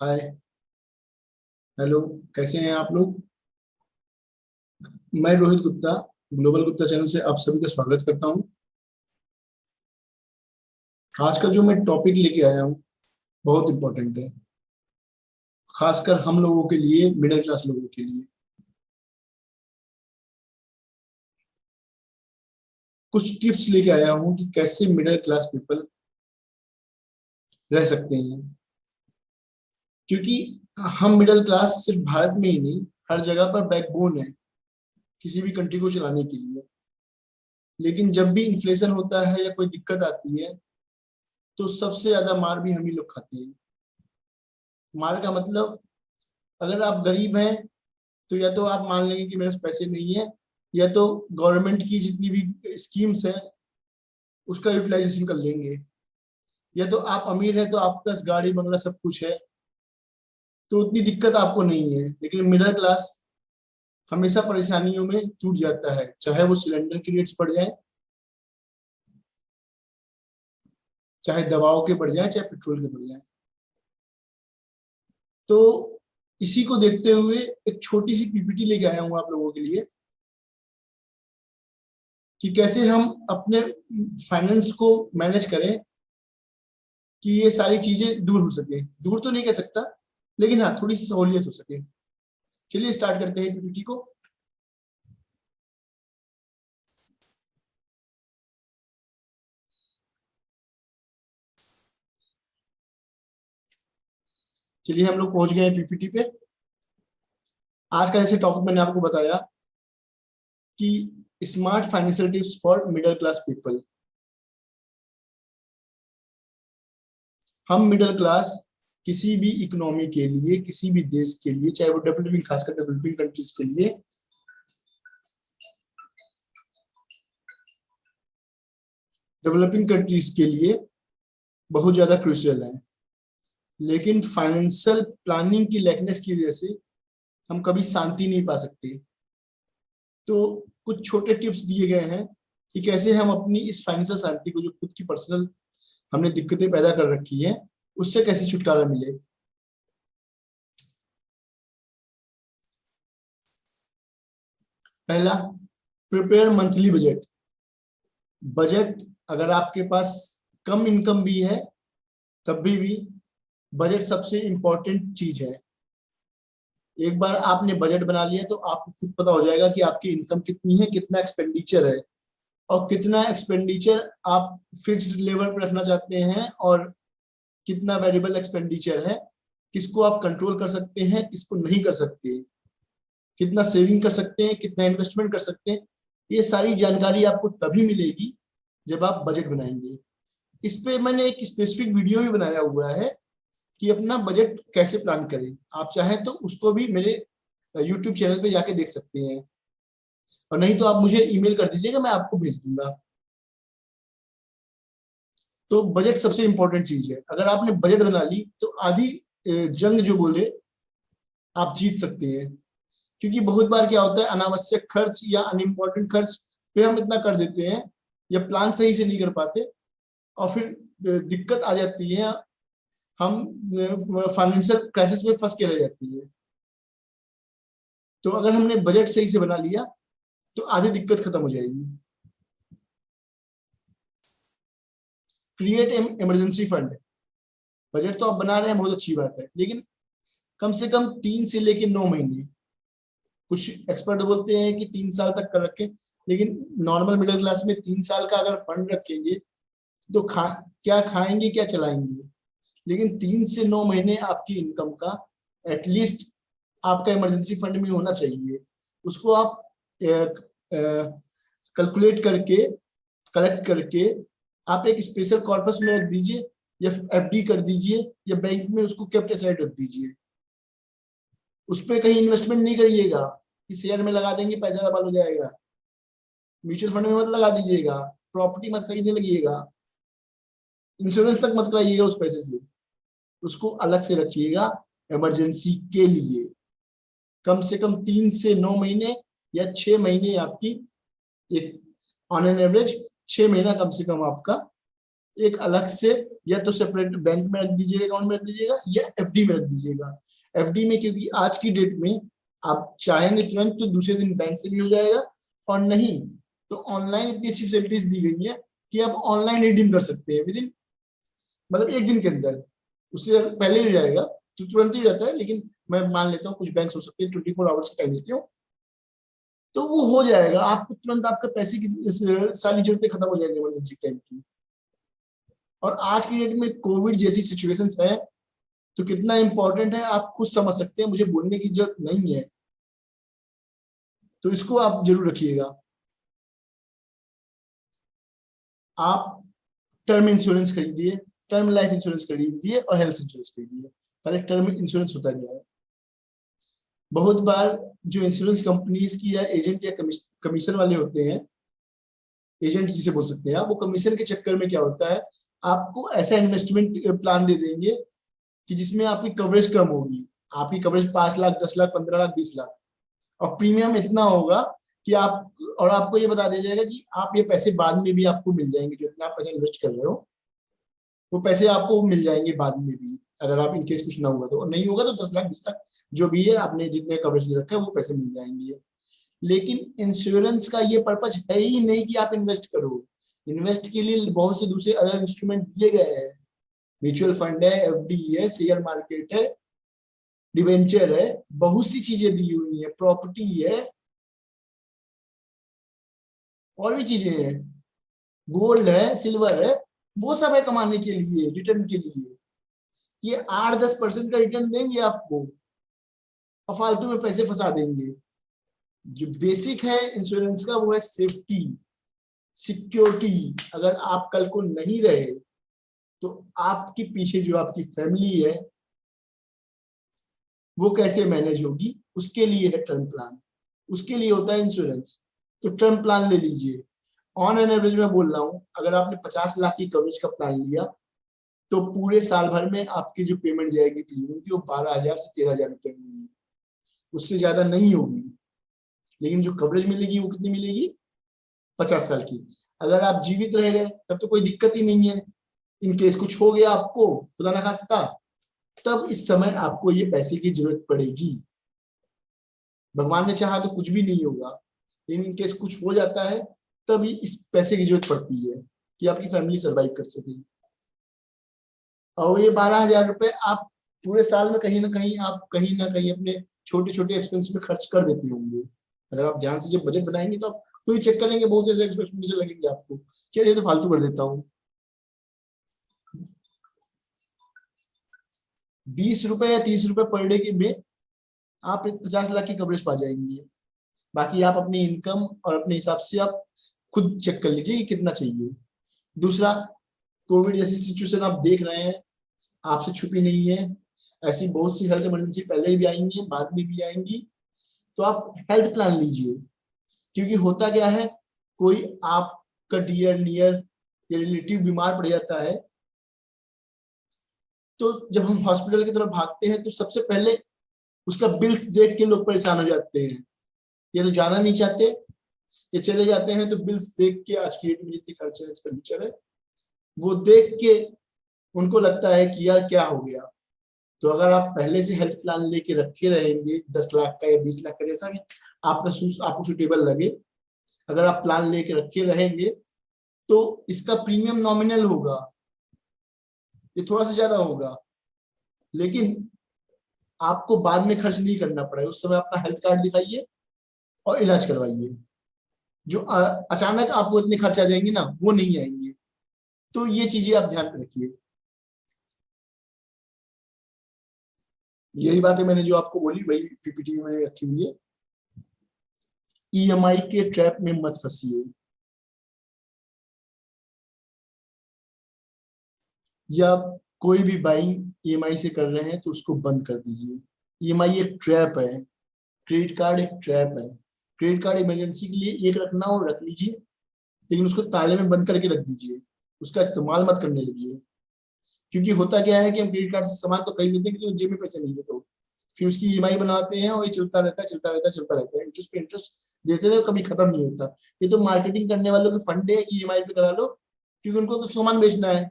हाय। Hello. कैसे हैं आप लोग? मैं रोहित गुप्ता, ग्लोबल गुप्ता चैनल से आप सभी का स्वागत करता हूं। आज का जो मैं टॉपिक लेके आया हूं बहुत इंपॉर्टेंट है, खासकर हम लोगों के लिए, मिडिल क्लास लोगों के लिए। कुछ टिप्स लेके आया हूं कि कैसे मिडिल क्लास पीपल रह सकते हैं, क्योंकि हम मिडिल क्लास सिर्फ भारत में ही नहीं, हर जगह पर बैकबोन है किसी भी कंट्री को चलाने के लिए। लेकिन जब भी इन्फ्लेशन होता है या कोई दिक्कत आती है तो सबसे ज्यादा मार भी हम ही लोग खाते हैं। मार का मतलब, अगर आप गरीब हैं तो या तो आप मान लेंगे कि मेरे पास पैसे नहीं है, या तो गवर्नमेंट की जितनी भी स्कीम्स है उसका यूटिलाइजेशन कर लेंगे, या तो आप अमीर है तो आपके पास गाड़ी बंगला सब कुछ है तो उतनी दिक्कत आपको नहीं है। लेकिन मिडिल क्लास हमेशा परेशानियों में टूट जाता है, चाहे वो सिलेंडर की रेट्स बढ़ जाए, चाहे दवाओं के बढ़ जाए, चाहे पेट्रोल के बढ़ जाए। तो इसी को देखते हुए एक छोटी सी पीपीटी लेके आया हूँ आप लोगों के लिए कि कैसे हम अपने फाइनेंस को मैनेज करें कि ये सारी चीजें दूर हो सके। दूर तो नहीं कह सकता, लेकिन हाँ थोड़ी सहूलियत हो सके। चलिए स्टार्ट करते हैं पीपीटी को। चलिए हम लोग पहुंच गए हैं पीपीटी पे। आज का जैसे टॉपिक मैंने आपको बताया कि smart financial tips for middle class people. हम मिडिल क्लास किसी भी इकोनॉमी के लिए, किसी भी देश के लिए, चाहे वो डेवलपिंग, खासकर डेवलपिंग कंट्रीज के लिए, डेवलपिंग कंट्रीज के लिए बहुत ज्यादा क्रूशियल है। लेकिन फाइनेंशियल प्लानिंग की लैकनेस की वजह से हम कभी शांति नहीं पा सकते। तो कुछ छोटे टिप्स दिए गए हैं कि कैसे हम अपनी इस फाइनेंशियल शांति को, जो खुद की पर्सनल हमने दिक्कतें पैदा कर रखी है, उससे कैसे छुटकारा मिले। पहला, प्रिपेयर मंथली बजट। बजट, अगर आपके पास कम इनकम भी है तब भी बजट सबसे इंपॉर्टेंट चीज है। एक बार आपने बजट बना लिया तो आपको खुद पता हो जाएगा कि आपकी इनकम कितनी है, कितना एक्सपेंडिचर है, और कितना एक्सपेंडिचर आप फिक्स्ड लेवल पर रखना चाहते हैं, और कितना वेरिएबल एक्सपेंडिचर है, किसको आप कंट्रोल कर सकते हैं, किसको नहीं कर सकते, कितना सेविंग कर सकते हैं, कितना इन्वेस्टमेंट कर सकते हैं। ये सारी जानकारी आपको तभी मिलेगी जब आप बजट बनाएंगे। इस पे मैंने एक स्पेसिफिक वीडियो भी बनाया हुआ है कि अपना बजट कैसे प्लान करें। आप चाहें तो उसको भी मेरे यूट्यूब चैनल पे जाके देख सकते हैं, और नहीं तो आप मुझे ईमेल कर दीजिएगा, मैं आपको भेज दूंगा। तो बजट सबसे इंपॉर्टेंट चीज है। अगर आपने बजट बना ली तो आधी जंग जो बोले आप जीत सकते हैं। क्योंकि बहुत बार क्या होता है, अनावश्यक खर्च या अनइम्पोर्टेंट खर्च पे हम इतना कर देते हैं, या प्लान सही से नहीं कर पाते, और फिर दिक्कत आ जाती है। हम फाइनेंशियल क्राइसिस में फंस के रह जाती है। तो अगर हमने बजट सही से बना लिया तो आधी दिक्कत खत्म हो जाएगी। Create emergency fund. बजट तो आप बना रहे हैं, बहुत अच्छी बात है, लेकिन कम से कम 3 से लेकर 9 महीने, कुछ एक्सपर्ट बोलते हैं कि 3 साल तक कर रखें, लेकिन नॉर्मल मिडिल क्लास में 3 साल का अगर फंड रखेंगे तो क्या खाएंगे, क्या चलाएंगे। लेकिन 3 से 9 महीने आपकी इनकम का एटलीस्ट आपका इमरजेंसी फंड में होना चाहिए। उसको आप कैलकुलेट करके, कलेक्ट करके आप एक स्पेशल कॉर्पस में रख दीजिए, या एफडी कर दीजिए, या बैंक में उसको केप्ट असाइड रख दीजिए। उस पर कहीं इन्वेस्टमेंट नहीं करिएगा कि शेयर में लगा देंगे पैसा डबल हो जाएगा। म्यूचुअल फंड में मत लगा दीजिएगा, प्रॉपर्टी मत खरीदने लगिएगा, इंश्योरेंस तक मत कराइएगा उस पैसे से। उसको अलग से रखिएगा इमरजेंसी के लिए। कम से कम 3 से 9 महीने या 6 महीने आपकी, एक ऑन एन एवरेज 6 महीना कम से कम आपका एक अलग से या तो सेपरेट बैंक में रख दीजिएगा, अकाउंट में रख दीजिएगा, या एफडी में रख दीजिएगा। एफडी में क्योंकि आज की डेट में आप चाहेंगे तुरंत तो दूसरे दिन बैंक से भी हो जाएगा, और नहीं तो ऑनलाइन इतनी अच्छी फैसिलिटीज दी गई है कि आप ऑनलाइन रिडीम कर सकते हैं विद इन, मतलब एक दिन के अंदर। उससे पहले हो जाएगा तो तुरंत ही हो जाता है, लेकिन मैं मान लेता हूँ कुछ बैंक हो सकते हैं 24 आवर्स का टाइम लेते हो, तो वो हो जाएगा आपको तुरंत, आपका पैसे की सारी जरूरतें खत्म हो जाएंगी इमरजेंसी टाइम की। और आज की डेट में कोविड जैसी सिचुएशंस है तो कितना इंपॉर्टेंट है आप खुद समझ सकते हैं, मुझे बोलने की जरूरत नहीं है, तो इसको आप जरूर रखिएगा। आप टर्म इंश्योरेंस खरीदिए, टर्म लाइफ इंश्योरेंस खरीदिए और हेल्थ इंश्योरेंस खरीदिए। पहले टर्म इंश्योरेंस होता क्या है? बहुत बार जो इंश्योरेंस कंपनीज की या एजेंट या कमीशन वाले होते हैं, एजेंट जिसे बोल सकते हैं आप, वो कमीशन के चक्कर में क्या होता है, आपको ऐसा इन्वेस्टमेंट प्लान दे देंगे कि जिसमें आपकी कवरेज कम होगी। आपकी कवरेज 5 लाख, 10 लाख, 15 लाख, 20 लाख, और प्रीमियम इतना होगा कि आप, और आपको ये बता दिया जाएगा कि आप ये पैसे बाद में भी आपको मिल जाएंगे, जो इतना आप पैसे इन्वेस्ट कर रहे हो वो पैसे आपको मिल जाएंगे बाद में भी, अगर आप इनकेस कुछ ना हुआ तो, और नहीं होगा तो 10 लाख, 20 लाख जो भी है आपने जितने कवरेज ले रखा है वो पैसे मिल जाएंगे। लेकिन इंश्योरेंस का ये पर्पज है ही नहीं कि आप इन्वेस्ट करो। इन्वेस्ट के लिए बहुत से दूसरे अदर इंस्ट्रूमेंट दिए गए हैं, म्यूचुअल फंड है, एफडी है, शेयर मार्केट है, डिवेंचर है, बहुत सी चीजें दी हुई है, प्रॉपर्टी है, और भी चीजें हैं, गोल्ड है, सिल्वर है, वो सब है कमाने के लिए, रिटर्न के लिए। ये 8-10% का रिटर्न देंगे आपको और फालतू में पैसे फंसा देंगे। जो बेसिक है इंश्योरेंस का वो है सेफ्टी, सिक्योरिटी। अगर आप कल को नहीं रहे तो आपके पीछे जो आपकी फैमिली है वो कैसे मैनेज होगी, उसके लिए है टर्म प्लान, उसके लिए होता है इंश्योरेंस। तो टर्म प्लान ले लीजिए। ऑन एन एवरेज में बोल रहा हूं, अगर आपने 50 लाख की कवरेज का प्लान लिया तो पूरे साल भर में आपकी जो पेमेंट जाएगी प्रीमियम की वो 12,000 से 13,000 रुपए होगी, उससे ज्यादा नहीं होगी। लेकिन जो कवरेज मिलेगी वो कितनी मिलेगी? 50 साल की। अगर आप जीवित रह गए तब तो कोई दिक्कत ही नहीं है, इनकेस कुछ हो गया आपको, खुदा ना खास्ता, तब इस समय आपको ये पैसे की जरूरत पड़ेगी। भगवान ने चाहा तो कुछ भी नहीं होगा, लेकिन इनकेस कुछ हो जाता है तभी इस पैसे की जरूरत पड़ती है कि आपकी फैमिली सर्वाइव कर सके। और ये 12,000 रुपए आप पूरे साल में कहीं ना कहीं अपने छोटे छोटे एक्सपेंस में खर्च कर देते होंगे। अगर आप ध्यान से जब बजट बनाएंगे तो आप खुद ही चेक करेंगे, बहुत से ऐसे एक्सपेंस लगेंगे आपको, क्या ये तो फालतू कर देता हूँ। 20 रुपए या 30 रुपए पर डे के में आप एक 50 लाख की कवरेज पा जाएंगे। बाकी आप अपनी इनकम और अपने हिसाब से आप खुद चेक कर लीजिए कि कितना चाहिए। दूसरा, कोविड जैसी सिचुएशन आप देख रहे हैं, आपसे छुपी नहीं है, ऐसी बहुत सी हेल्थ इमरजेंसी पहले भी आएंगी, बाद में भी आएंगी। तो आप हेल्थ प्लान लीजिए, क्योंकि होता क्या है, कोई आपका डियर नियर या रिलेटिव बीमार पड़ जाता है तो जब हम हॉस्पिटल की तरफ भागते हैं तो सबसे पहले उसका बिल्स देख के लोग परेशान हो जाते हैं, या तो जाना नहीं चाहते, या चले जाते हैं तो बिल्स देख के, आज की डेट में जितनी खर्चे है, एक्सपेंडिचर है, वो देख के उनको लगता है कि यार क्या हो गया। तो अगर आप पहले से हेल्थ प्लान लेके रखे रहेंगे, 10 लाख का या 20 लाख का, जैसा भी आपको सुटेबल लगे, अगर आप प्लान लेके रखे रहेंगे तो इसका प्रीमियम नॉमिनल होगा, ये थोड़ा सा ज्यादा होगा, लेकिन आपको बाद में खर्च नहीं करना पड़ेगा। उस समय अपना हेल्थ कार्ड दिखाइए और इलाज करवाइए। जो अचानक आपको इतने खर्च आ जाएंगे ना, वो नहीं आएंगे। तो ये चीजें आप ध्यान में रखिए। यही बात है मैंने जो आपको बोली वही पीपीटी में मैंने रखी हुई है। ईएमआई के ट्रैप में मत फंसिए, या कोई भी बाइंग ईएमआई से कर रहे हैं तो उसको बंद कर दीजिए। ईएमआई एक ट्रैप है, क्रेडिट कार्ड एक ट्रैप है। क्रेडिट कार्ड इमरजेंसी के लिए एक रखना हो रख लीजिए, लेकिन उसको ताले में बंद करके रख दीजिए, उसका इस्तेमाल मत करने लगिए। क्योंकि होता क्या है कि हम क्रेडिट कार्ड से सामान तो खरीद लेते हैं क्योंकि जेब में पैसे नहीं है, तो फिर उसकी ईएमआई बनाते हैं और ये चलता रहता है, चलता रहता है, चलता रहता है, इंटरेस्ट पे इंटरेस्ट देते रहे, कभी खत्म नहीं होता। ये तो मार्केटिंग करने वालों के फंडे है कि ईएमआई पे करा लो, क्योंकि उनको तो सामान बेचना है।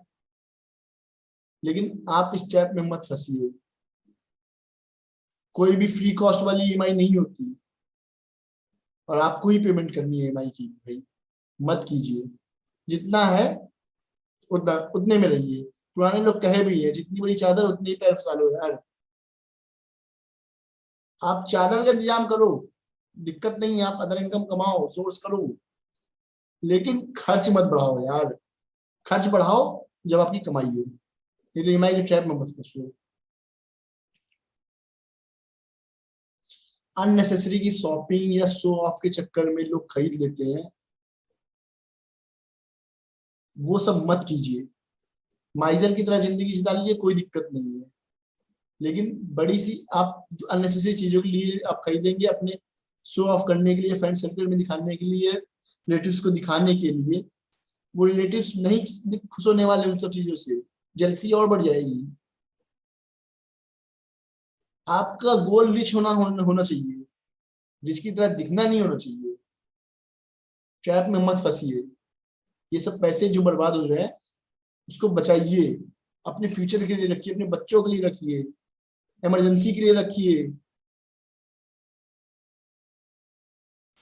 लेकिन आप इस ट्रैप में मत फंसिए, कोई भी फ्री कॉस्ट वाली ईएमआई नहीं होती, और आपको ही पेमेंट करनी है ईएमआई की। भाई मत कीजिए, जितना है उतना उतने में रहिए। पुराने लोग कहे भी है, जितनी बड़ी चादर उतनी ही पैर फैलो यार। आप चादर का इंतजाम करो, दिक्कत नहीं है, आप अदर इनकम कमाओ, सोर्स करो, लेकिन खर्च मत बढ़ाओ यार। खर्च बढ़ाओ जब आपकी कमाई हो, नहीं तो ईएमआई के ट्रैप में मत फंसो। अननेसेसरी की शॉपिंग या शो ऑफ के चक्कर में लोग खरीद लेते हैं, वो सब मत कीजिए। माइजर की तरह जिंदगी जिता लीजिए, कोई दिक्कत नहीं है, लेकिन बड़ी सी आप अननेसेसरी चीजों के लिए आप खरीदेंगे, अपने शो ऑफ करने के लिए, फ्रेंड सर्कल में दिखाने के लिए, रिलेटिव्स को दिखाने के लिए, वो रिलेटिव्स नहीं खुश होने वाले उन सब चीजों से, जेलसी और बढ़ जाएगी। आपका गोल रिच होना चाहिए, रिच की तरह दिखना नहीं होना चाहिए। ट्रैप में मत फंसिए। ये सब पैसे जो बर्बाद हो रहे हैं उसको बचाइए, अपने फ्यूचर के लिए रखिए, अपने बच्चों के लिए रखिए, इमरजेंसी के लिए रखिए,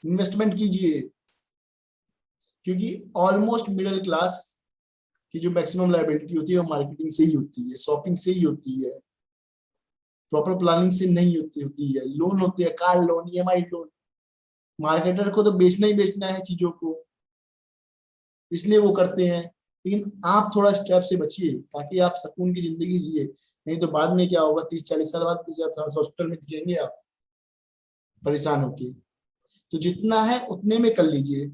इन्वेस्टमेंट कीजिए। क्योंकि ऑलमोस्ट मिडिल क्लास की जो मैक्सिमम लायबिलिटी होती है वो मार्केटिंग से ही होती है, शॉपिंग से ही होती है, प्रॉपर प्लानिंग से नहीं होती है। लोन होते हैं, car loan, EMI loan. Marketer को तो बेचना ही बेचना है चीजों को, इसलिए वो करते हैं। लेकिन आप थोड़ा स्टेप से बचिए ताकि आप सुकून की जिंदगी जिए, नहीं तो बाद में क्या होगा, 30-40 साल बाद हॉस्पिटल में दिखेंगे आप परेशान होके। तो जितना है उतने में कर लीजिए,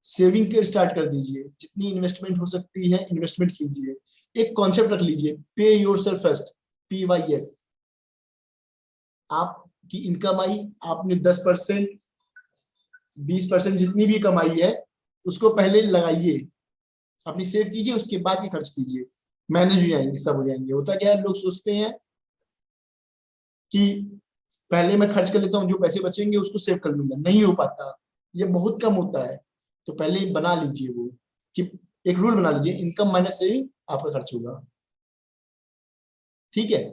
सेविंग के स्टार्ट कर दीजिए, जितनी इन्वेस्टमेंट हो सकती है इन्वेस्टमेंट कीजिए। एक कॉन्सेप्ट रख लीजिए, पे योरसेल्फ फर्स्ट, PYF। आपकी इनकम आई, आपने 10%, 20% जितनी भी कमाई है उसको पहले लगाइए, अपनी सेव कीजिए, उसके बाद ही खर्च कीजिए, मैनेज हो जाएंगे, सब हो जाएंगे। होता क्या है, लोग सोचते हैं कि पहले मैं खर्च कर लेता हूँ, जो पैसे बचेंगे उसको सेव कर लूंगा, नहीं हो पाता, ये बहुत कम होता है। तो पहले बना लीजिए वो, कि एक रूल बना लीजिए, इनकम माइनस सेविंग आपका खर्च होगा, ठीक है।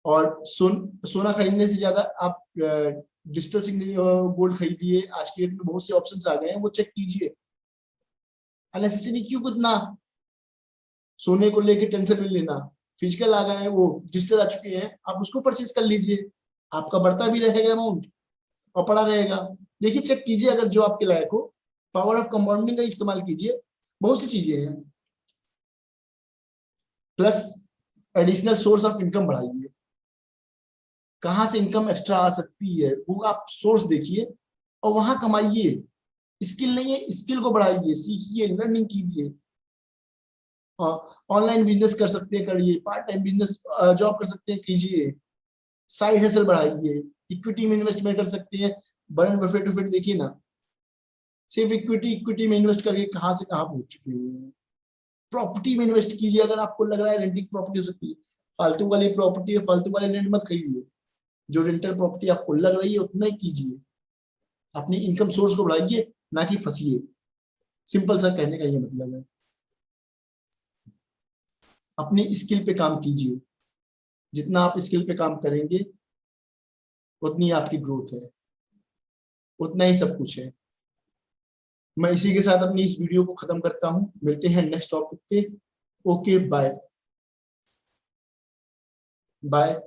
और सोना खरीदने से ज्यादा आप डिजिटल गोल्ड खरीदिए, आज के डेट में बहुत से ऑप्शंस आ गए हैं, वो चेक कीजिए। अननेसेसरी क्यों कितना सोने को लेके टेंशन नहीं लेना, फिजिकल आ गए हैं, वो डिजिटल आ चुके हैं, आप उसको परचेज कर लीजिए, आपका बढ़ता भी रहेगा अमाउंट और पड़ा रहेगा। देखिए चेक कीजिए, अगर जो आपके लायक हो, पावर ऑफ कंपाउंडिंग का इस्तेमाल कीजिए, बहुत सी चीजें हैं। Plus additional source of income बढ़ाइए, कहाँ से इनकम एक्स्ट्रा आ सकती है वो आप सोर्स देखिए और वहां कमाइए। स्किल नहीं है, स्किल को बढ़ाइए, सीखिए, लर्निंग कीजिए। ऑनलाइन बिजनेस कर सकते हैं, करिए, पार्ट टाइम बिजनेस जॉब कर सकते हैं, कीजिए, साइड हसल बढ़ाइए, इक्विटी में इन्वेस्टमेंट कर सकते हैं। वॉरेन बफेट देखिए ना, सिर्फ इक्विटी में इन्वेस्ट करके कहां से कहां पहुंच चुके हैं। प्रॉपर्टी में इन्वेस्ट कीजिए, अगर आपको लग रहा है रेंटिंग प्रॉपर्टी हो सकती है, फालतू वाली प्रॉपर्टी है, फालतू वाले रेंट मत खरीदिए, जो रेंटल प्रॉपर्टी आपको लग रही है उतना ही कीजिए। अपनी इनकम सोर्स को बढ़ाइए, ना कि फंसिए। सिंपल सा कहने का ये मतलब है। अपनी स्किल पे काम कीजिए, जितना आप स्किल पे काम करेंगे उतनी आपकी ग्रोथ है, उतना ही सब कुछ है। मैं इसी के साथ अपनी इस वीडियो को खत्म करता हूं, मिलते हैं नेक्स्ट टॉपिक पे। Okay bye bye.